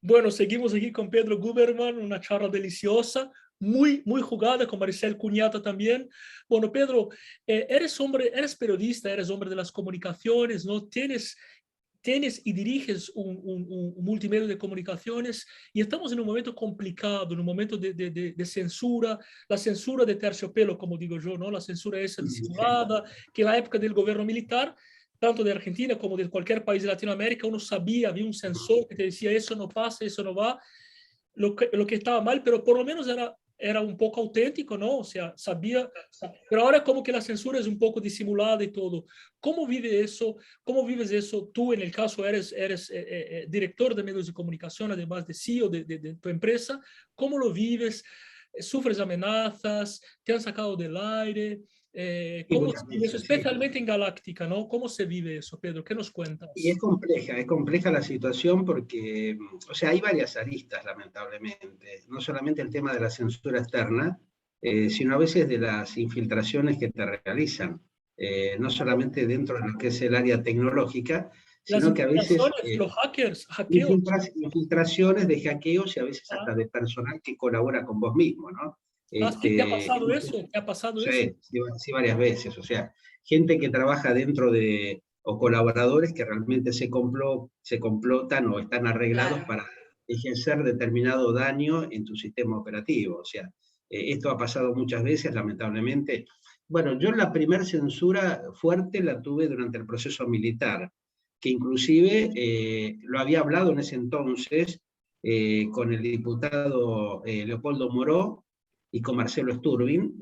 Bueno, seguimos aquí con Pedro Guberman, una charla deliciosa, muy jugada, con Maricel Cunhata también. Bueno, Pedro, eres hombre, eres periodista, eres hombre de las comunicaciones, ¿no? Tienes y diriges un multimedio de comunicaciones y estamos en un momento complicado, en un momento de censura, la censura de terciopelo, como digo yo, ¿no? La censura esa disimulada, que en la época del gobierno militar, tanto de Argentina como de cualquier país de Latinoamérica, uno sabía, había un censor que te decía, eso no pasa, eso no va, lo que estaba mal, pero por lo menos era un poco auténtico, ¿no? O sea, sabía, pero ahora como que la censura es un poco disimulada y todo. ¿Cómo vive eso? ¿Cómo vives eso? Tú, en el caso, eres director de medios de comunicación, además de CEO de tu empresa. ¿Cómo lo vives? ¿Sufres amenazas? ¿Te han sacado del aire? Sí, ¿Cómo se muchas vive eso? veces, sí. Especialmente en Galáctica, ¿no? ¿Cómo se vive eso, Pedro? ¿Qué nos Y cuentas? es compleja la situación porque, o sea, hay varias aristas, lamentablemente. No solamente el tema de la censura externa, sino a veces de las infiltraciones que te realizan. No solamente dentro de lo que es el área tecnológica, Las sino que a veces infiltraciones, los hackers, hackeos. infiltraciones de hackeos y a veces Ah, hasta de personal que colabora con vos mismo, ¿no? ¿sí te ha pasado Entonces, eso? ¿Te ha pasado eso? sí, sí, sí, varias veces. O sea, gente que trabaja dentro de, o colaboradores que realmente se complotan o están arreglados Claro. para ejercer determinado daño en tu sistema operativo. O sea, esto ha pasado muchas veces, lamentablemente. Bueno, yo la primera censura fuerte la tuve durante el proceso militar, que inclusive lo había hablado en ese entonces con el diputado Leopoldo Moró, y con Marcelo Sturbin.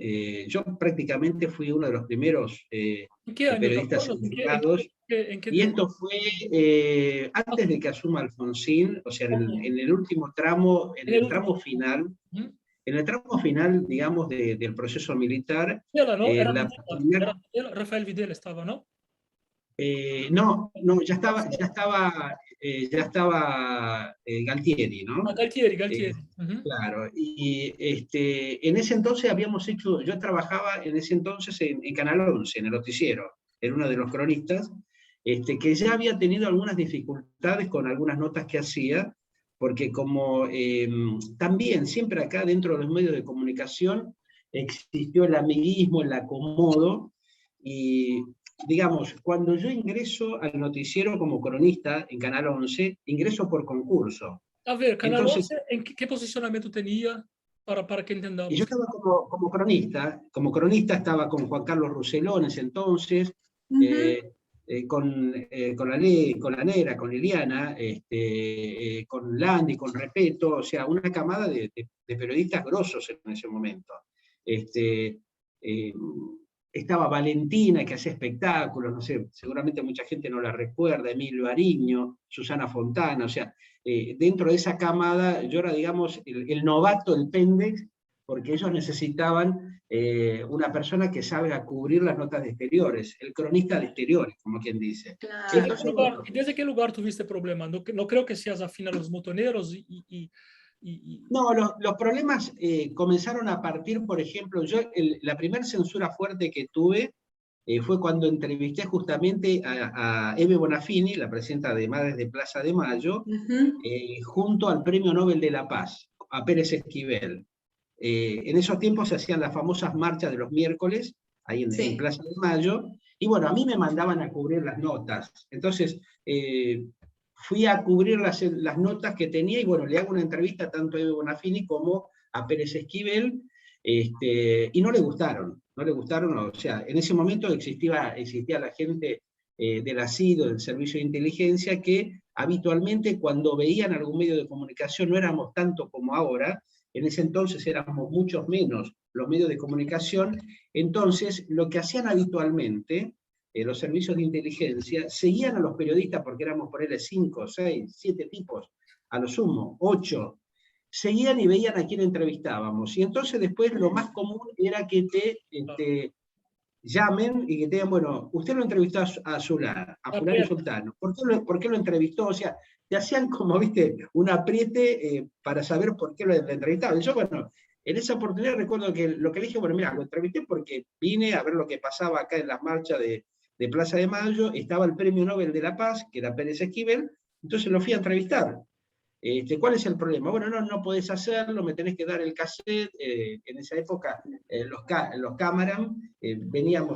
Yo prácticamente fui uno de los primeros ¿En qué año te periodistas acuerdas? censurados, En qué y tiempo? esto fue antes de que asuma Alfonsín, o sea, Ok. en el último tramo, En el último. Ujú. en el tramo final, digamos, del proceso militar, Videla, ¿no? la primera, Era Videla, Rafael Videla estaba, ¿no? no, no, ya estaba Galtieri, Ah, ¿no? Galtieri, Eh, Galtieri. Ujú. Claro, y en ese entonces habíamos hecho, yo trabajaba en ese entonces en Canal 11, en el noticiero, era uno de los cronistas, que ya había tenido algunas dificultades con algunas notas que hacía, porque como también siempre acá dentro de los medios de comunicación existió el amiguismo, el acomodo, y digamos, cuando yo ingreso al noticiero como cronista en Canal 11, ingreso por concurso. A ver, Canal Entonces, 11, ¿en qué posicionamiento tenía para que y yo entendamos? estaba como cronista estaba con Juan Carlos Rousselot en ese entonces, Ujú. con la Negra, con Liliana, con Landi, con Repeto, o sea, una camada de periodistas grosos en ese momento. Este, eh, Estaba Valentina, que hacía espectáculos, no sé, seguramente mucha gente no la recuerda, Emilio Ariño, Susana Fontana, o sea, dentro de esa camada yo era, digamos, el novato, el pendex, porque ellos necesitaban una persona que sabe cubrir las notas de exteriores, el cronista de exteriores, como quien dice. Claro. Bueno, ¿Desde qué lugar tuviste problema? No, no creo que seas afín a los motoneros no, los problemas comenzaron a partir, por ejemplo, la primera censura fuerte que tuve fue cuando entrevisté justamente a Eve Bonafini, la presidenta de Madres de Plaza de Mayo, Ujú. junto al Premio Nobel de la Paz, a Pérez Esquivel. En esos tiempos se hacían las famosas marchas de los miércoles, ahí en Sí. Plaza de Mayo, y bueno, a mí me mandaban a cubrir las notas. Entonces, fui a cubrir las notas que tenía y bueno, le hago una entrevista tanto a Eve Bonafini como a Pérez Esquivel, y no le gustaron, o sea, en ese momento existía la gente del ASIDO, del Servicio de Inteligencia, que habitualmente cuando veían algún medio de comunicación no éramos tanto como ahora, en ese entonces éramos muchos menos los medios de comunicación, entonces lo que hacían habitualmente los servicios de inteligencia seguían a los periodistas, porque éramos por él 5, 6, 7 tipos, a lo sumo, 8, seguían y veían a quién entrevistábamos. Y entonces después lo más común era que te llamen y que te digan, bueno, usted lo entrevistó a fulano y sultano, ¿por qué lo entrevistó? O sea, te hacían como, viste, un apriete para saber por qué lo entrevistaba. Y yo, bueno, en esa oportunidad recuerdo que lo que le dije, bueno, mira, lo entrevisté porque vine a ver lo que pasaba acá en las marchas de Plaza de Mayo, estaba el Premio Nobel de la Paz, que era Pérez Esquivel, entonces lo fui a entrevistar. ¿Cuál es el problema? Bueno, no podés hacerlo, me tenés que dar el cassette. En esa época, los cámaras,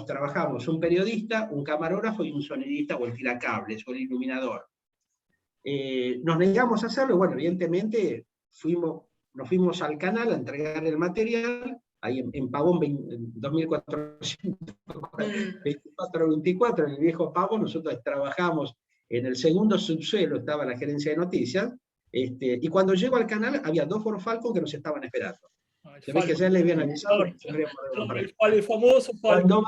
trabajábamos un periodista, un camarógrafo y un sonidista o el tiracables o el iluminador. Nos negamos a hacerlo, bueno, evidentemente nos fuimos al canal a entregar el material, ahí en Pavón 2424, en el viejo Pavón. Nosotros trabajamos en el segundo subsuelo, estaba la gerencia de noticias, y cuando llego al canal había 2 Ford Falcon que nos estaban esperando. Se ve que ya les habían avisado que tendríamos el famoso Falcon.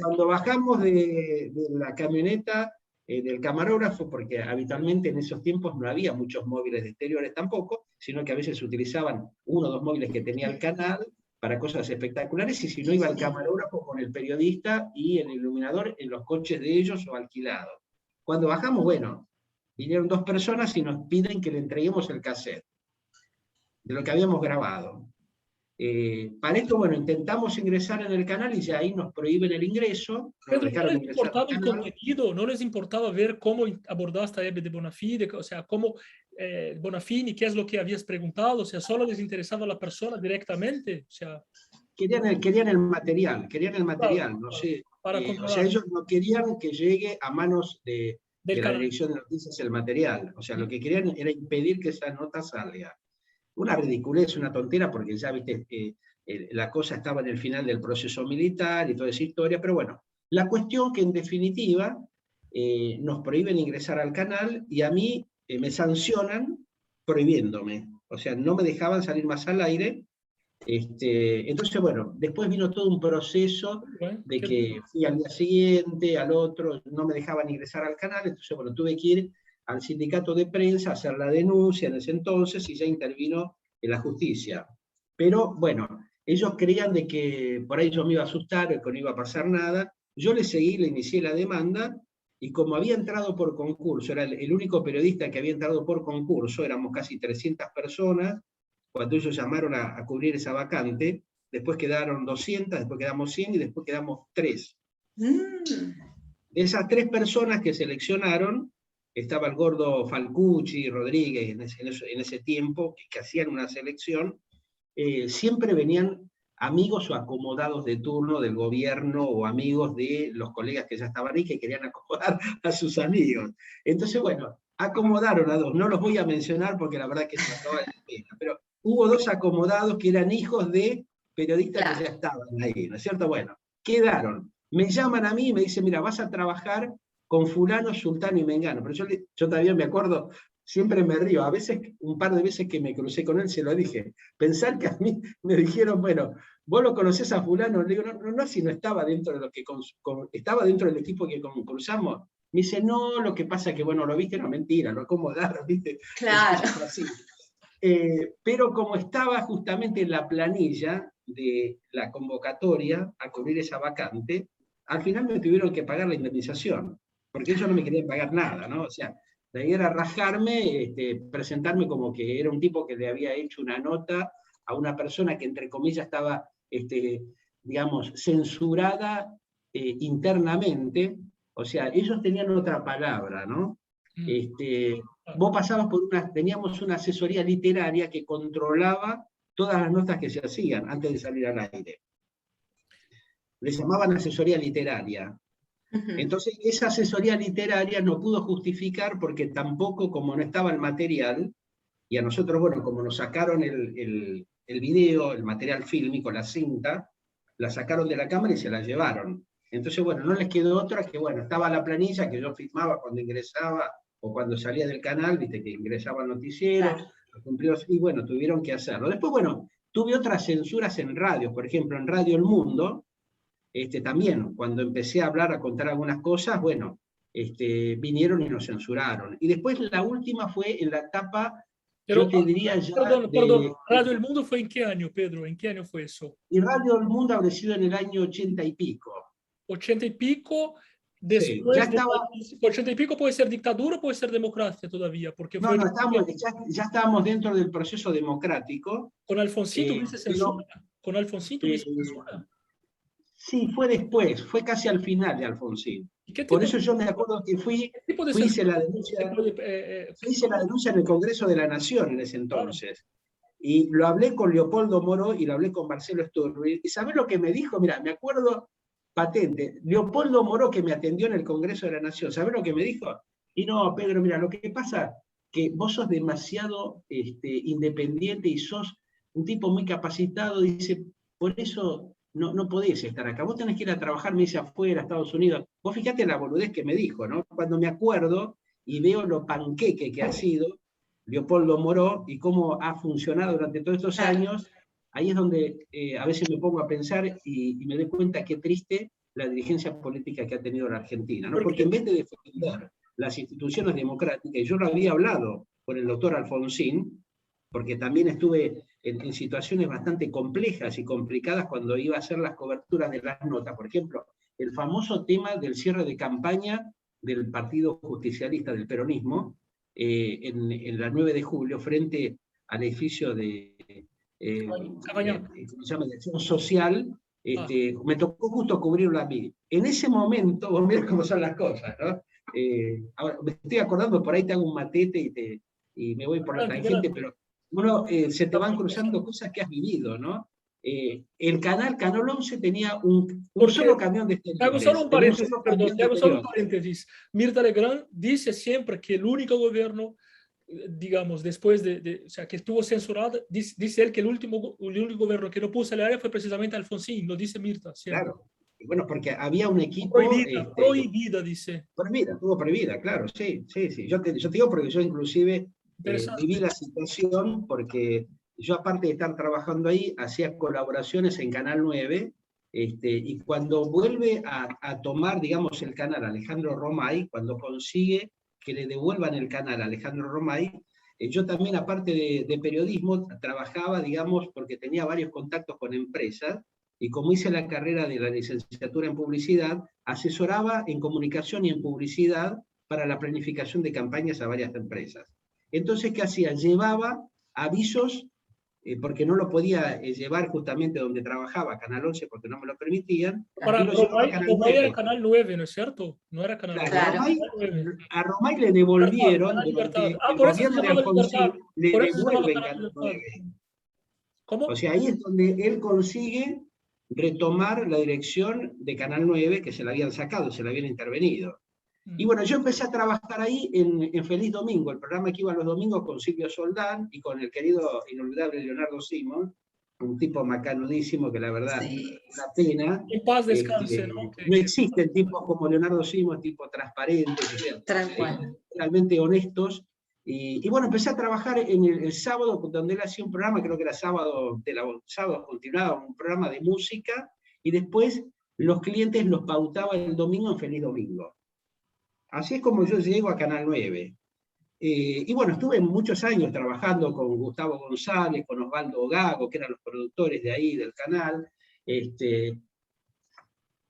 Cuando bajamos de la camioneta del camarógrafo, porque habitualmente en esos tiempos no había muchos móviles de exteriores tampoco, sino que a veces se utilizaban 1 o 2 móviles que tenía el canal para cosas espectaculares, y si no iba el camarógrafo con el periodista y el iluminador en los coches de ellos o alquilados. Cuando bajamos, bueno, vinieron 2 personas y nos piden que le entreguemos el cassette de lo que habíamos grabado. Para esto, bueno, intentamos ingresar en el canal y ya ahí nos prohíben el ingreso. Pedro, ¿no les importaba el contenido? ¿No les importaba ver cómo abordaste a Hebe de Bonafide? O sea, cómo Bonafini, qué es lo que habías preguntado? O sea, ¿solo les interesaba la persona directamente? O sea, querían el material, claro, no sé. O sea, ellos no querían que llegue a manos de la dirección de noticias el material. O sea, lo que querían era impedir que esa nota salga. Una ridiculez, una tontera, porque ya viste, la cosa estaba en el final del proceso militar y toda esa historia, pero bueno, la cuestión que en definitiva nos prohíben ingresar al canal y a mí me sancionan prohibiéndome, o sea, no me dejaban salir más al aire. Entonces, bueno, después vino todo un proceso de que fui al día siguiente, al otro, no me dejaban ingresar al canal, entonces, bueno, tuve que ir al sindicato de prensa, hacer la denuncia en ese entonces, y ya intervino en la justicia. Pero bueno, ellos creían de que por ahí yo me iba a asustar, que no iba a pasar nada. Yo le inicié la demanda, y como había entrado por concurso, era el único periodista que había entrado por concurso, éramos casi 300 personas, cuando ellos llamaron a cubrir esa vacante, después quedaron 200, después quedamos 100 y después quedamos 3. De esas 3 personas que seleccionaron, estaba el gordo Falcucci, Rodríguez, en ese tiempo, que hacían una selección. Siempre venían amigos o acomodados de turno del gobierno o amigos de los colegas que ya estaban ahí, que querían acomodar a sus amigos. Entonces, bueno, acomodaron a 2, no los voy a mencionar porque la verdad que no vale la pena, pero hubo 2 acomodados que eran hijos de periodistas que ya estaban ahí, ¿no es cierto? Bueno, quedaron. Me llaman a mí y me dicen, mira, vas a trabajar con fulano, sultano y mengano. Pero yo todavía me acuerdo, siempre me río, a veces, un par de veces que me crucé con él, se lo dije. Pensar que a mí me dijeron, bueno, ¿vos lo conocés a fulano? Le digo, no, si no estaba dentro de lo que estaba dentro del equipo que cruzamos. Me dice, no, lo que pasa es que, bueno, lo viste, no, mentira, lo acomodaron, ¿viste? Claro. Así. Pero como estaba justamente en la planilla de la convocatoria a cubrir esa vacante, al final me tuvieron que pagar la indemnización, porque ellos no me querían pagar nada, ¿no? O sea, la idea era rajarme, presentarme como que era un tipo que le había hecho una nota a una persona que, entre comillas, estaba, digamos, censurada internamente. O sea, ellos tenían otra palabra, ¿no? Vos pasabas teníamos una asesoría literaria que controlaba todas las notas que se hacían antes de salir al aire. Le llamaban asesoría literaria. Entonces, esa asesoría literaria no pudo justificar porque tampoco, como no estaba el material, y a nosotros, bueno, como nos sacaron el video, el material fílmico, la cinta, la sacaron de la cámara y se la llevaron. Entonces, bueno, no les quedó otra que, bueno, estaba la planilla que yo firmaba cuando ingresaba o cuando salía del canal, viste que ingresaba al noticiero, claro. Y bueno, tuvieron que hacerlo. Después, bueno, tuve otras censuras en radio, por ejemplo, en Radio El Mundo, también, cuando empecé a hablar, a contar algunas cosas, bueno, vinieron y nos censuraron. Y después la última fue en la etapa, pero, yo te diría ya... Perdón, ¿Radio El Mundo fue en qué año, Pedro? ¿En qué año fue eso? Y Radio El Mundo habrá sido en el año 80 y pico. 80 y pico, después sí, ya estaba... 80 y pico puede ser dictadura o puede ser democracia todavía, porque no, ya estábamos dentro del proceso democrático. ¿Con Alfonsín tuviste censura? ¿Con Alfonsín tuviste censura? Sí, fue después, fue casi al final de Alfonsín. ¿Y qué Por tipo, eso yo me acuerdo que qué tipo de hice censura la se denuncia, puede, hice la denuncia en el Congreso de la Nación en ese claro, entonces. Y lo hablé con Leopoldo Moro y lo hablé con Marcelo Sturri. ¿Y sabés lo que me dijo? Mira, me acuerdo patente. Leopoldo Moro, que me atendió en el Congreso de la Nación, ¿sabés lo que me dijo? Y no, Pedro, mira, lo que pasa que vos sos demasiado independiente y sos un tipo muy capacitado, dice, por eso no podés estar acá. Vos tenés que ir a trabajar, me dice, afuera, a Estados Unidos. Vos fíjate la boludez que me dijo, ¿no? Cuando me acuerdo y veo lo panqueque que ha sido Leopoldo Moró y cómo ha funcionado durante todos estos años, ahí es donde a veces me pongo a pensar y me doy cuenta qué triste la dirigencia política que ha tenido la Argentina, ¿no? Porque en vez de defender las instituciones democráticas, y yo lo había hablado con el doctor Alfonsín, porque también estuve en situaciones bastante complejas y complicadas cuando iba a hacer las coberturas de las notas, por ejemplo, el famoso tema del cierre de campaña del Partido Justicialista del Peronismo, en la 9 de julio, frente al edificio de, ¿cómo se llama?, de acción social, me tocó justo cubrirlo a mí. En ese momento, vos mirá cómo son las cosas, ¿no? Ahora, me estoy acordando, por ahí te hago un matete y me voy por la tangente, pero uno, se te van cruzando cosas que has vivido, ¿no? El canal 11 tenía un solo camión de hago exteriores. solo un paréntesis, Solo perdón, camión te de hago solo un exteriores. paréntesis. Mirta Legrand dice siempre que el único gobierno, digamos, después o sea, que estuvo censurado, dice él que el único gobierno que no puso el área fue precisamente Alfonsín, lo dice Mirta siempre. Claro. Y bueno, porque había un equipo... Prohibida, prohibida, dice. Prohibida, estuvo prohibida, claro, sí, sí, sí. Yo te digo porque yo inclusive viví Interesante. la situación porque yo aparte de estar trabajando ahí, hacía colaboraciones en Canal 9, y cuando vuelve a tomar, digamos, el canal Alejandro Romay, cuando consigue que le devuelvan el canal a Alejandro Romay, yo también aparte de periodismo trabajaba, digamos, porque tenía varios contactos con empresas, y como hice la carrera de la licenciatura en publicidad, asesoraba en comunicación y en publicidad para la planificación de campañas a varias empresas. Entonces, ¿qué hacía? Llevaba avisos, porque no lo podía llevar justamente donde trabajaba, Canal 11, porque no me lo permitían, y lo llevaba a Canal Romay 9. era Canal 9, ¿no es cierto? No era Canal 11. Claro, Claro. a Romay le devolvieron, Libertad, Libertad. durante Ah, el por eso se gobierno de llamaba Libertad. Alfonsín, le Por eso se llamaba devuelven Canal Canal Libertad. 9. O ¿Cómo? sea, ahí es donde él consigue retomar la dirección de Canal 9, que se la habían sacado, se la habían intervenido. Y bueno, yo empecé a trabajar ahí en Feliz Domingo, el programa que iba los domingos con Silvio Soldán y con el querido, inolvidable Leonardo Simón, un tipo macanudísimo que la verdad, Sí. una pena. En paz descanse, ¿no? No existen tipos como Leonardo Simón, tipos transparentes, o sea, realmente honestos. Y bueno, empecé a trabajar en el sábado, donde él hacía un programa, creo que era sábado continuaba, un programa de música, y después los clientes los pautaba el domingo en Feliz Domingo. Así es como yo llego a Canal 9. Y bueno, estuve muchos años trabajando con Gustavo González, con Osvaldo Gago, que eran los productores de ahí, del canal.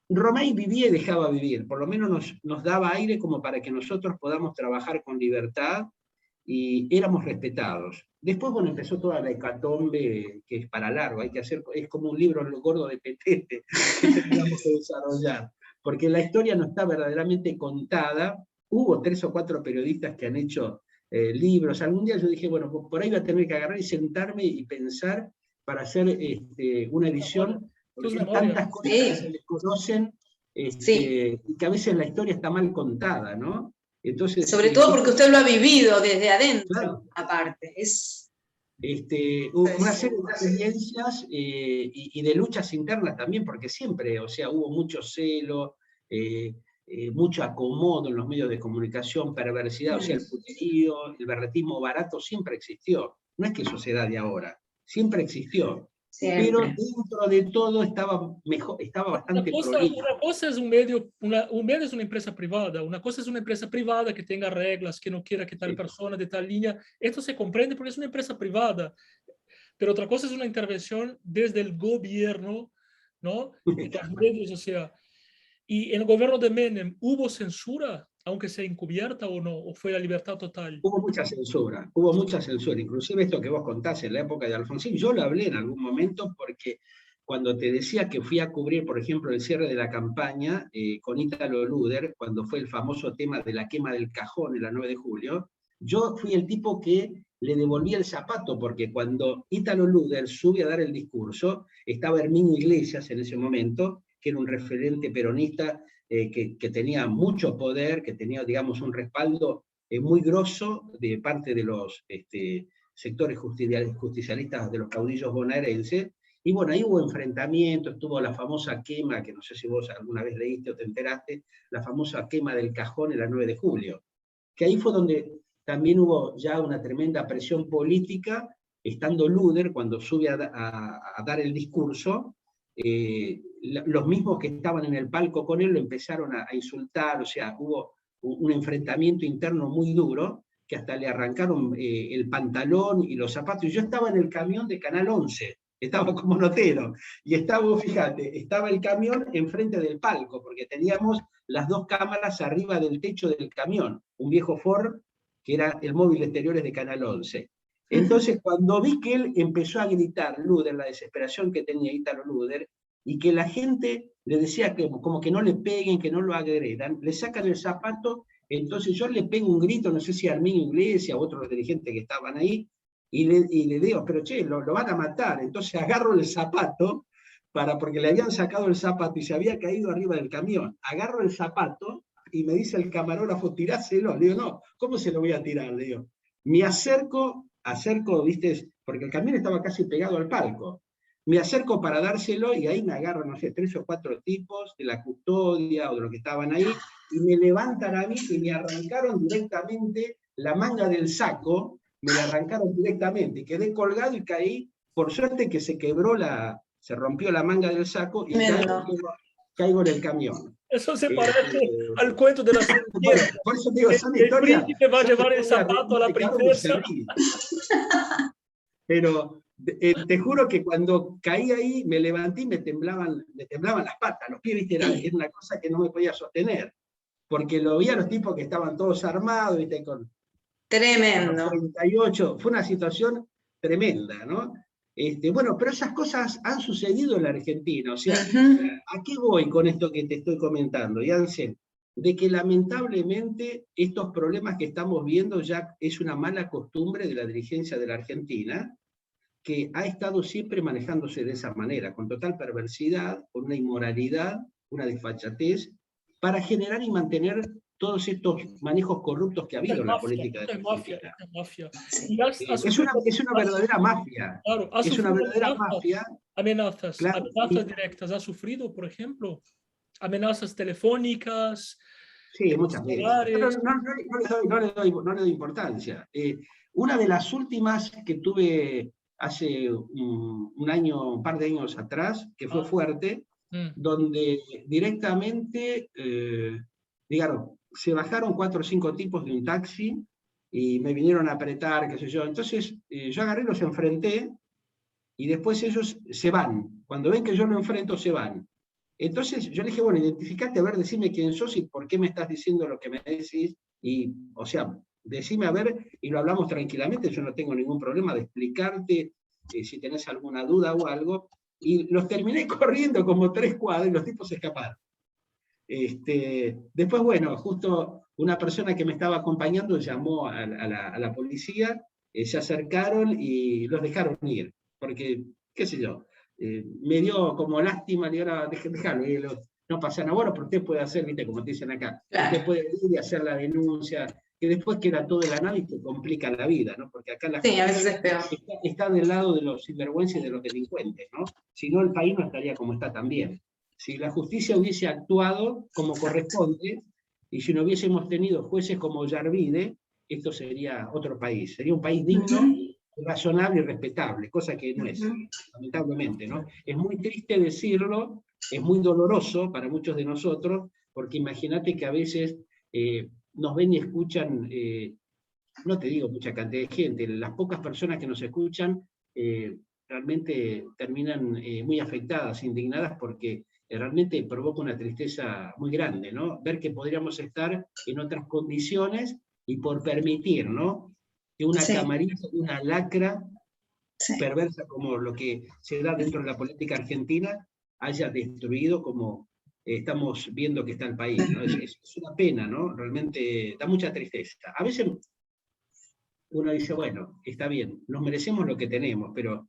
Romay vivía y dejaba vivir, por lo menos nos daba aire como para que nosotros podamos trabajar con libertad y éramos respetados. Después, bueno, empezó toda la hecatombe, que es para largo, hay que hacer, es como un libro gordo de Petete, que tendríamos que desarrollar, porque la historia no está verdaderamente contada. Hubo 3 o 4 periodistas que han hecho libros. Algún día yo dije, bueno, por ahí va a tener que agarrar y sentarme y pensar para hacer una edición, porque hay tantas cosas que se desconocen, y que a veces la historia está mal contada, ¿no? Entonces, sobre todo porque usted lo ha vivido desde adentro, claro, aparte. Una serie de experiencias y de luchas internas también, porque siempre, o sea, hubo mucho celo, mucho acomodo en los medios de comunicación, perversidad, o sea, el puterío, el berretismo barato siempre existió. No es que eso se da de ahora, siempre existió. Siempre. Pero dentro de todo estaba bastante prolijo. Una cosa es un medio es una empresa privada, una cosa es una empresa privada que tenga reglas, que no quiera que tal persona de tal línea. Esto se comprende porque es una empresa privada. Pero otra cosa es una intervención desde el gobierno, ¿no? En los medios, o sea. ¿Y en el gobierno de Menem hubo censura, aunque sea encubierta o no? ¿O fue la libertad total? Hubo mucha censura, inclusive esto que vos contás en la época de Alfonsín, yo lo hablé en algún momento porque cuando te decía que fui a cubrir, por ejemplo, el cierre de la campaña con Ítalo Luder, cuando fue el famoso tema de la quema del cajón en la 9 de julio, yo fui el tipo que le devolvía el zapato, porque cuando Ítalo Luder sube a dar el discurso, estaba Herminio Iglesias en ese momento, que era un referente peronista que tenía mucho poder, que tenía, digamos, un respaldo muy grosso de parte de los sectores justicialistas de los caudillos bonaerenses. Y bueno, ahí hubo enfrentamientos, tuvo la famosa quema, que no sé si vos alguna vez leíste o te enteraste, la famosa quema del cajón en la 9 de julio, que ahí fue donde también hubo ya una tremenda presión política, estando Luder, cuando sube a dar el discurso, los mismos que estaban en el palco con él lo empezaron a insultar, o sea, hubo un enfrentamiento interno muy duro, que hasta le arrancaron el pantalón y los zapatos, y yo estaba en el camión de Canal 11, estaba como notero, y estaba, fíjate, estaba el camión enfrente del palco, porque teníamos las dos cámaras arriba del techo del camión, un viejo Ford, que era el móvil exteriores de Canal 11. Entonces, cuando vi que él empezó a gritar, Luder, la desesperación que tenía Ítalo Luder, y que la gente le decía que como que no le peguen, que no lo agredan, le sacan el zapato, entonces yo le pego un grito, no sé si a Herminio Iglesias o otros dirigentes que estaban ahí, y le digo, pero che, lo van a matar. Entonces agarro el zapato, porque le habían sacado el zapato y se había caído arriba del camión. Agarro el zapato y me dice el camarógrafo, tiráselo. Le digo, no, ¿cómo se lo voy a tirar? Le digo, me acerco, viste, porque el camión estaba casi pegado al palco. Me acerco para dárselo y ahí me agarro, no sé, 3 o 4 tipos de la custodia o de los que estaban ahí, y me levantan a mí y me arrancaron directamente la manga del saco, me la arrancaron directamente, quedé colgado y caí, por suerte que se rompió la manga del saco y caigo en el camión. Eso se parece al cuento de la bueno, por eso digo, son historias. El príncipe va a llevar el zapato a la princesa. Pero te juro que cuando caí ahí, me levanté y me temblaban las patas, los pies, viste, era una cosa que no me podía sostener, porque lo vi a los tipos que estaban todos armados, viste, Tremendo. Con 38, fue una situación tremenda, ¿no? Bueno, pero esas cosas han sucedido en la Argentina, o sea, ¿a qué voy con esto que te estoy comentando, Jansen? De que lamentablemente estos problemas que estamos viendo ya es una mala costumbre de la dirigencia de la Argentina, que ha estado siempre manejándose de esa manera, con total perversidad, con una inmoralidad, una desfachatez, para generar y mantener todos estos manejos corruptos que ha habido en la política de la Argentina. Es una verdadera mafia. Claro, es una verdadera mafia. Amenazas, claro, amenazas directas. ¿Ha sufrido, por ejemplo, amenazas telefónicas? Sí, muchas veces. Pero no le doy importancia. Una de las últimas que tuve hace un par de años atrás, que fue fuerte, donde directamente, digamos, se bajaron 4 o 5 tipos de un taxi y me vinieron a apretar, qué sé yo. Entonces yo agarré, los enfrenté y después ellos se van. Cuando ven que yo lo enfrento, se van. Entonces yo le dije, bueno, identificate, a ver, decime quién sos y por qué me estás diciendo lo que me decís. Y, o sea, decime a ver y lo hablamos tranquilamente, yo no tengo ningún problema de explicarte si tenés alguna duda o algo. Y los terminé corriendo como 3 cuadras y los tipos se escaparon. Después, bueno, justo una persona que me estaba acompañando llamó a la policía, se acercaron y los dejaron ir, porque, qué sé yo, me dio como lástima, y ahora déjalo, no pasa nada, bueno, pero usted puede hacer, viste, como te dicen acá, usted puede ir y hacer la denuncia, que después queda todo de la nada y te complica la vida, ¿no? Porque acá la gente a veces es peor. Está del lado de los sinvergüences y de los delincuentes, ¿no? Si no, el país no estaría como está también. Si la justicia hubiese actuado como corresponde, y si no hubiésemos tenido jueces como Yarvide, esto sería otro país, sería un país digno, razonable y respetable, cosa que no es, lamentablemente, ¿no? Es muy triste decirlo, es muy doloroso para muchos de nosotros, porque imagínate que a veces nos ven y escuchan, no te digo mucha cantidad de gente, las pocas personas que nos escuchan realmente terminan muy afectadas, indignadas, porque realmente provoca una tristeza muy grande, ¿no? Ver que podríamos estar en otras condiciones y por permitir, ¿no? Que una camarita, una lacra, Sí. perversa como lo que se da dentro de la política argentina haya destruido como estamos viendo que está el país, ¿no? Es una pena, ¿no? Realmente da mucha tristeza. A veces uno dice, bueno, está bien, nos merecemos lo que tenemos, pero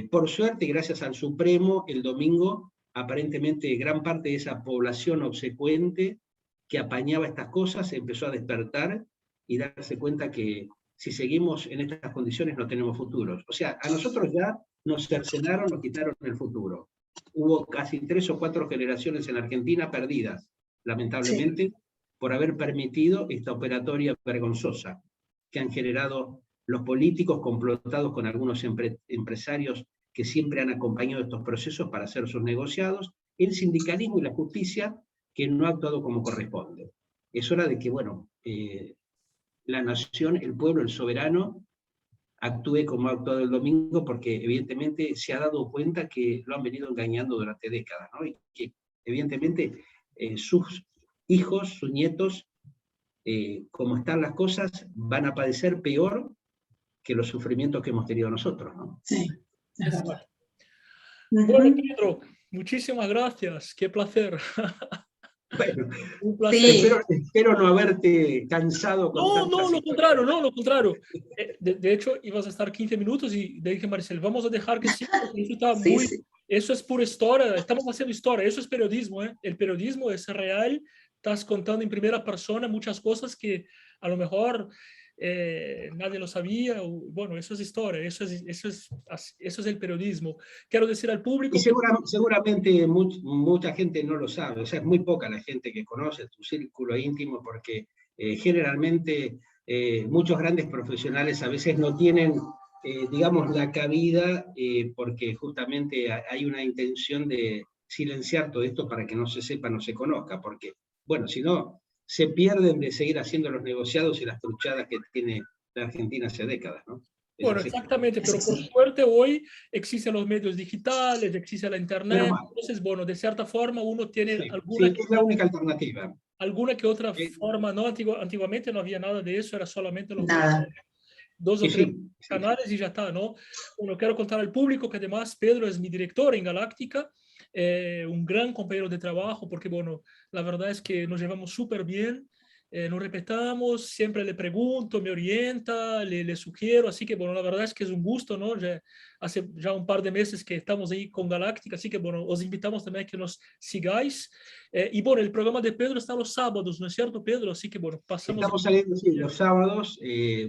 por suerte, gracias al Supremo, el domingo, aparentemente gran parte de esa población obsecuente que apañaba estas cosas empezó a despertar y darse cuenta que si seguimos en estas condiciones no tenemos futuros. O sea, a nosotros ya nos cercenaron, nos quitaron el futuro. Hubo casi 3 o 4 generaciones en Argentina perdidas, lamentablemente, sí, por haber permitido esta operatoria vergonzosa que han generado los políticos complotados con algunos empresarios que siempre han acompañado estos procesos para hacer sus negociados, el sindicalismo y la justicia que no ha actuado como corresponde. Es hora de que, bueno, la nación, el pueblo, el soberano, actúe como ha actuado el domingo, porque evidentemente se ha dado cuenta que lo han venido engañando durante décadas, ¿no? Y que evidentemente sus hijos, sus nietos, como están las cosas, van a padecer peor que los sufrimientos que hemos tenido nosotros, ¿no? Sí, es verdad. Bueno, Pedro, muchísimas gracias, qué placer. Bueno, un placer. Sí. Espero no haberte cansado con No, lo contrario, no, lo contrario. De hecho, ibas a estar 15 minutos y dije, Marcel, vamos a dejar que sí, porque eso está muy... Sí. Eso es pura historia, estamos haciendo historia, eso es periodismo, ¿eh? El periodismo es real, estás contando en primera persona muchas cosas que a lo mejor nadie lo sabía. Bueno, eso es historia, eso es el periodismo. Quiero decir al público... Y seguramente mucha gente no lo sabe, o sea, es muy poca la gente que conoce tu círculo íntimo, porque generalmente muchos grandes profesionales a veces no tienen, digamos, la cabida, porque justamente hay una intención de silenciar todo esto para que no se sepa, no se conozca, porque, bueno, si no, se pierden de seguir haciendo los negociados y las truchadas que tiene la Argentina hace décadas, ¿no? Bueno, exactamente, pero por suerte hoy existen los medios digitales, existe la internet, entonces, bueno, de cierta forma uno tiene alguna... Sí, es la única alternativa. Alguna que otra forma, ¿no? Antiguamente no había nada de eso, era solamente los dos o tres canales y ya está, ¿no? Bueno, quiero contar al público que además Pedro es mi director en Galáctica, un gran compañero de trabajo, porque, bueno, la verdad es que nos llevamos súper bien. Nos respetamos, siempre le pregunto, me orienta, le sugiero, así que bueno, la verdad es que es un gusto, ¿no? Hace ya un par de meses que estamos ahí con Galáctica, así que bueno, os invitamos también a que nos sigáis. Y bueno, el programa de Pedro está los sábados, ¿no es cierto, Pedro? Así que bueno, pasamos... Estamos saliendo, sí, los sábados.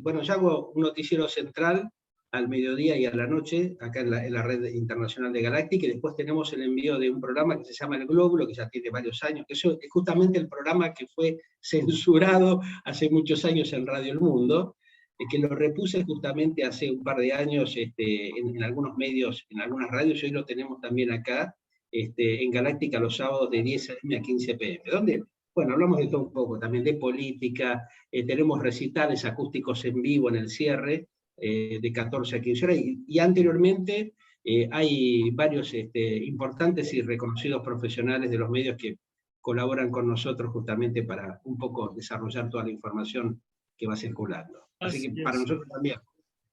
Bueno, yo hago un noticiero central al mediodía y a la noche, acá en la red internacional de Galáctica, y después tenemos el envío de un programa que se llama El Glóbulo, que ya tiene varios años, que eso es justamente el programa que fue censurado hace muchos años en Radio El Mundo, que lo repuse justamente hace un par de años en algunos medios, en algunas radios, y hoy lo tenemos también acá, en Galáctica los sábados de 10 a.m. a 15 p.m., donde, bueno, hablamos de todo un poco, también de política, tenemos recitales acústicos en vivo en el cierre, de 14 a 15 horas, y anteriormente hay varios importantes y reconocidos profesionales de los medios que colaboran con nosotros justamente para un poco desarrollar toda la información que va circulando. Así que para nosotros también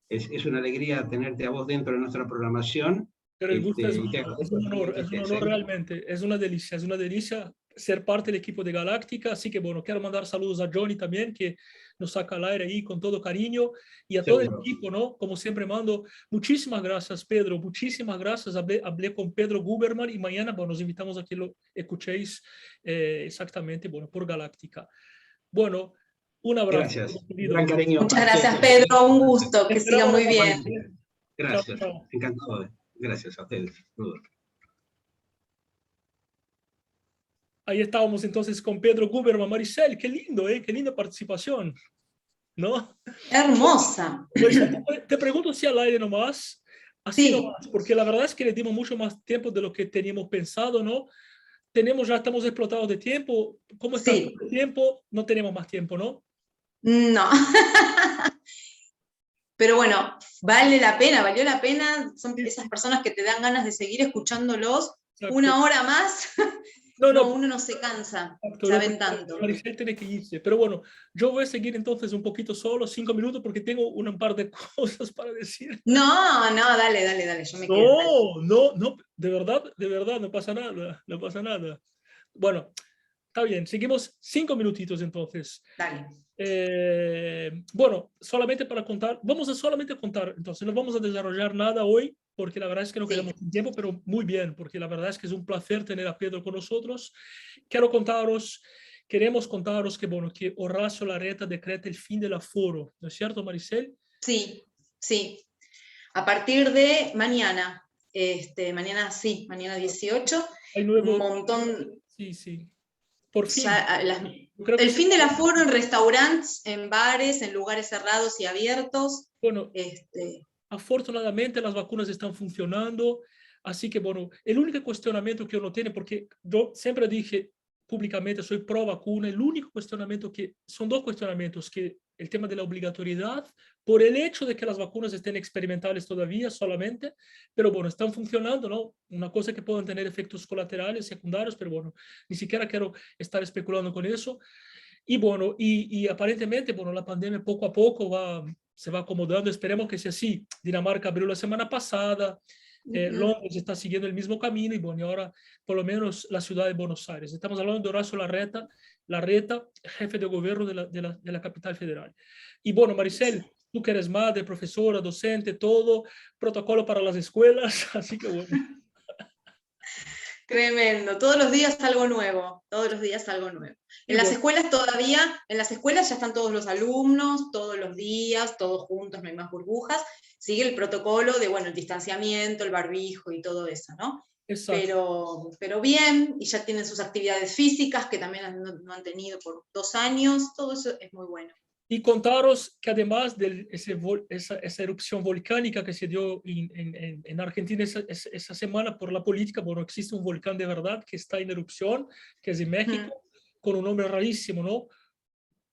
es una alegría tenerte a vos dentro de nuestra programación. Pero el gusto es un honor realmente, es una delicia ser parte del equipo de Galáctica, así que bueno, quiero mandar saludos a Johnny también, que nos saca al aire ahí con todo cariño, y a todo el equipo, ¿no? Como siempre mando, muchísimas gracias, Pedro, muchísimas gracias, hablé con Pedro Guberman, y mañana, bueno, nos invitamos a que lo escuchéis exactamente, bueno, por Galáctica. Bueno, un abrazo. Gracias, gran cariño. Muchas gracias, Pedro, un gusto, que siga muy bien. Gracias, encantado. Gracias a ustedes. Ahí estábamos entonces con Pedro Guberman. Maricel, qué lindo, qué linda participación, ¿no? Hermosa. Pues, te pregunto si al aire nomás, así sí. nomás, porque la verdad es que le dimos mucho más tiempo de lo que teníamos pensado, ¿no? Ya estamos explotados de tiempo. ¿Cómo está el tiempo? No tenemos más tiempo, ¿no? No. Pero bueno, valió la pena, son esas personas que te dan ganas de seguir escuchándolos una hora más. No, No, no, uno no se cansa, exacto, saben no, tanto. Maricel tiene que irse. Pero bueno, yo voy a seguir entonces un poquito solo, 5 minutos, porque tengo un par de cosas para decir. No, no, dale, dale, dale, yo me quedo. Dale. No, no, no, de verdad, no pasa nada, no pasa nada. Bueno, está bien, seguimos 5 minutitos entonces. Dale. Bueno, solamente para contar, vamos a solamente contar, entonces no vamos a desarrollar nada hoy, porque la verdad es que no Sí. quedamos sin tiempo, pero muy bien, porque la verdad es que es un placer tener a Pedro con nosotros. Queremos contaros que, bueno, que Horacio Larreta decreta el fin del aforo, ¿no es cierto, Maricel? Sí, sí. A partir de mañana, mañana 18, Hay un nuevo, montón, sí, sí, por fin. ya, Yo creo que el sí. fin del aforo en restaurantes, en bares, en lugares cerrados y abiertos. Bueno, Este, afortunadamente las vacunas están funcionando, así que bueno, el único cuestionamiento que uno tiene, porque yo siempre dije públicamente, soy pro vacuna, el único cuestionamiento que, son dos cuestionamientos, que el tema de la obligatoriedad, por el hecho de que las vacunas estén experimentales todavía solamente, pero bueno, están funcionando, ¿no? Una cosa que pueden tener efectos colaterales, secundarios, pero bueno, ni siquiera quiero estar especulando con eso. Y bueno, y aparentemente, bueno, la pandemia poco a poco se va acomodando, esperemos que sea así. Dinamarca abrió la semana pasada, Londres está siguiendo el mismo camino y bueno, y ahora por lo menos la ciudad de Buenos Aires. Estamos hablando de Horacio Larreta, jefe de gobierno de la capital federal. Y bueno, Maricel, tú que eres madre, profesora, docente, todo, protocolo para las escuelas, así que bueno. Tremendo, todos los días algo nuevo, todos los días algo nuevo. Y En las bueno, escuelas todavía, en las escuelas ya están todos los alumnos, todos los días, todos juntos, no hay más burbujas. Sigue el protocolo de, bueno, el distanciamiento, el barbijo y todo eso, ¿no? exacto. Pero bien, y ya tienen sus actividades físicas que también no han tenido por 2 años, todo eso es muy bueno. Y contaros que además de esa erupción volcánica que se dio en Argentina esa semana por la política, bueno, existe un volcán de verdad que está en erupción, que es en México, con un nombre rarísimo, ¿no?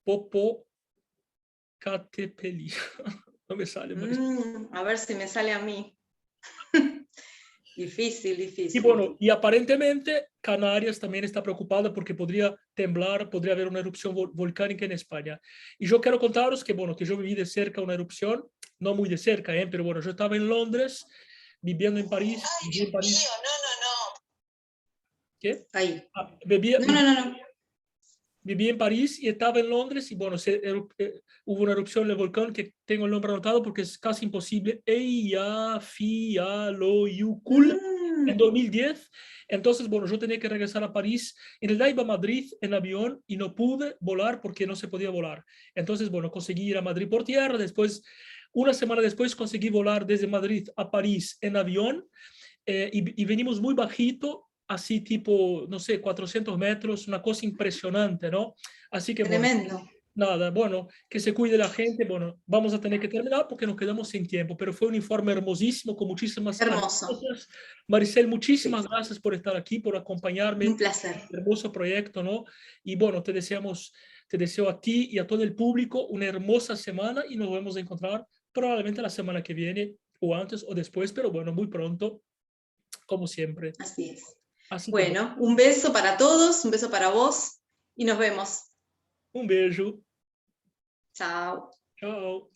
Popocatépetl. No me sale. A ver si me sale a mí. Difícil, Y difícil. bueno, y aparentemente Canarias también está preocupada porque podría temblar, podría haber una erupción volcánica en España. Y yo quiero contaros que, bueno, que yo viví de cerca una erupción, no muy de cerca, pero bueno, yo estaba en Londres, viviendo en París. Ay, Viví en París. Dios mío, no. ¿Qué? Ahí. No. Viví en París y estaba en Londres y bueno, hubo una erupción del volcán que tengo el nombre anotado porque es casi imposible, Eyjafjallajökull, en 2010. Entonces, bueno, yo tenía que regresar a París. En realidad iba a Madrid en avión y no pude volar porque no se podía volar. Entonces, bueno, conseguí ir a Madrid por tierra. Después, una semana después, conseguí volar desde Madrid a París en avión y venimos muy bajito, así tipo, no sé, 400 metros, una cosa impresionante, ¿no? Así que, bueno, Tremendo. nada, bueno, que se cuide la gente. Bueno, vamos a tener que terminar porque nos quedamos sin tiempo, pero fue un informe hermosísimo con muchísimas Hermoso. cosas. Maricel, muchísimas gracias por estar aquí, por acompañarme. Un placer. Hermoso proyecto, ¿no? Y bueno, te deseo a ti y a todo el público una hermosa semana y nos vamos a encontrar probablemente la semana que viene o antes o después, pero bueno, muy pronto, como siempre. Así es. Así que bueno, un beso para todos, un beso para vos y nos vemos. un beijo. Chao. Chao.